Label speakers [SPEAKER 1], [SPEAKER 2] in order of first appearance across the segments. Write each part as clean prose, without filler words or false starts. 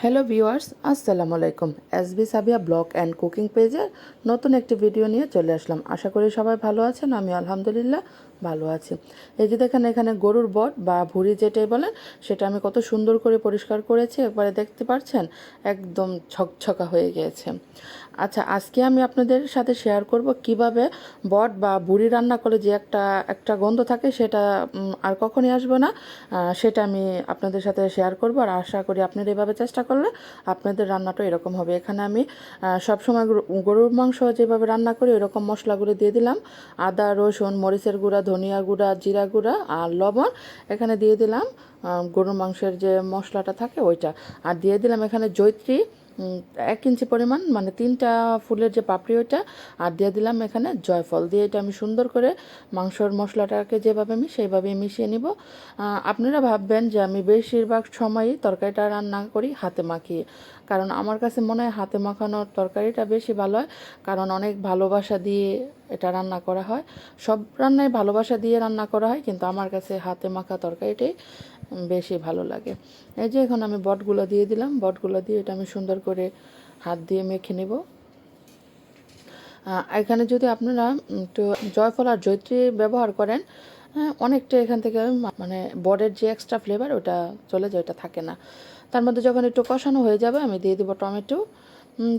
[SPEAKER 1] Hello viewers, আসসালামু আলাইকুম। SB Sabiya blog and cooking পেজের নতুন একটি ভিডিও নিয়ে চলে আসলাম। আশা করি সবাই ভালো আছেন। আমি আলহামদুলিল্লাহ ভালো আছি। এই যে দেখেন, এখানে গরুর বট বা ভুঁড়ি যেটাই বলেন, সেটা আমি কত সুন্দর করে পরিষ্কার করেছি, একবারে দেখতে পাচ্ছেন, একদম ছকছকা হয়ে গিয়েছে। আচ্ছা, আজকে আমি আপনাদের সাথে শেয়ার করব কিভাবে বট বা ভুঁড়ি রান্না করলে যে একটা গন্ধ থাকে, সেটা আর কখনই আসবে না। সেটা আমি আপনাদের সাথে শেয়ার করব, আর আশা করি আপনারা এভাবে চেষ্টা করলে আপনাদের রান্নাটা এরকম হবে। এখানে আমি সবসময় গরুর মাংস যেভাবে রান্না করি এরকম মশলাগুলো দিয়ে দিলাম। আদা, রসুন, মরিচের গুঁড়া, ধনিয়া গুঁড়া, জিরা গুঁড়া আর লবণ। এখানে দিয়ে দিলাম গরুর মাংসের যে মশলাটা থাকে ওইটা। আর দিয়ে দিলাম এখানে জয়িত্রী 1 ইঞ্চি পরিমাণ, মানে 3টা ফুলের যে পাপড়ি ওইটা। আর দিয়ে দিলাম এখানে জয়ফল। দিয়ে এটা আমি সুন্দর করে মাংসর মশলাটাকে যেভাবে আমি সেইভাবেই মিশিয়ে নিব। আপনারা ভাববেন যে আমি বেশিরভাগ সময়ই তরকারিটা রান্না করি হাতে মাখিয়ে, কারণ আমার কাছে মনে হয় হাতে মাখানোর তরকারিটা বেশি ভালো হয়, কারণ অনেক ভালোবাসা দিয়ে এটা রান্না করা হয়। সব রান্নায় ভালোবাসা দিয়ে রান্না করা হয়, কিন্তু আমার কাছে হাতে মাখা তরকারিটাই বেশি ভালো লাগে। এই যে এখন আমি বটগুলো দিয়ে দিলাম। বটগুলো দিয়ে এটা আমি সুন্দর করে হাত দিয়ে মেখে নেব। এখানে যদি আপনারা একটু জয়ফল আর জয়িত্রী ব্যবহার করেন, অনেকটা এখান থেকে মানে বডের যে এক্সট্রা ফ্লেভার ওটা চলে যায়, ওটা থাকে না। তার মধ্যে যখন একটু কষানো হয়ে যাবে আমি দিয়ে দেবো টমেটো।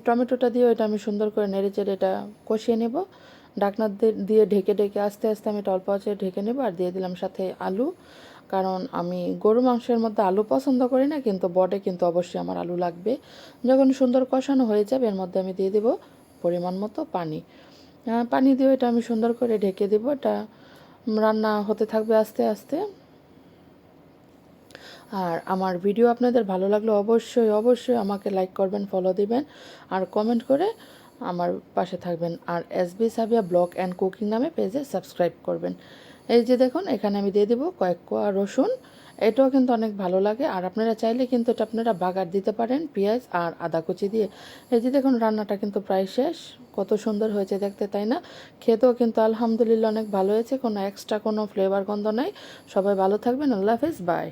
[SPEAKER 1] টমেটোটা দিয়ে এটা আমি সুন্দর করে নেড়ে চেড়ে এটা কষিয়ে নেব। ঢাকনা দিয়ে ঢেকে ঢেকে আস্তে আস্তে আমি অল্প আঁচে ঢেকে নেব। আর দিয়ে দিলাম সাথে আলু, কারণ আমি গরু মাংসের মধ্যে আলু পছন্দ করি না, কিন্তু বডে কিন্তু অবশ্যই আমার আলু লাগবে। যখন সুন্দর কষানো হয়ে যাবে এর মধ্যে আমি দিয়ে দেবো পরিমাণ মতো পানি। পানি দিয়ে এটা আমি সুন্দর করে ঢেকে দেবো। এটা রান্না হতে থাকবে আস্তে আস্তে। আর আমার ভিডিও আপনাদের ভালো লাগলে অবশ্যই অবশ্যই আমাকে লাইক করবেন, ফলো দিবেন আর কমেন্ট করে আমার পাশে থাকবেন। আর SB Sabiya blog and cooking নামে পেজে সাবস্ক্রাইব করবেন। এই যে দেখুন, এখানে আমি দিয়ে দেবো কয়েক কোয়া রসুন। এটাও কিন্তু অনেক ভালো লাগে। আর আপনারা চাইলে কিন্তু এটা আপনারা বাগার দিতে পারেন পেঁয়াজ আর আদা কুচি দিয়ে। এই যে দেখুন, রান্নাটা কিন্তু প্রায় শেষ। কত সুন্দর হয়েছে দেখতে, তাই না? খেতেও কিন্তু আলহামদুলিল্লাহ অনেক ভালো হয়েছে, কোনো এক্সট্রা কোনো ফ্লেভার গন্ধ নাই। সবাই ভালো থাকবেন। আল্লাহ হাফেজ, বাই।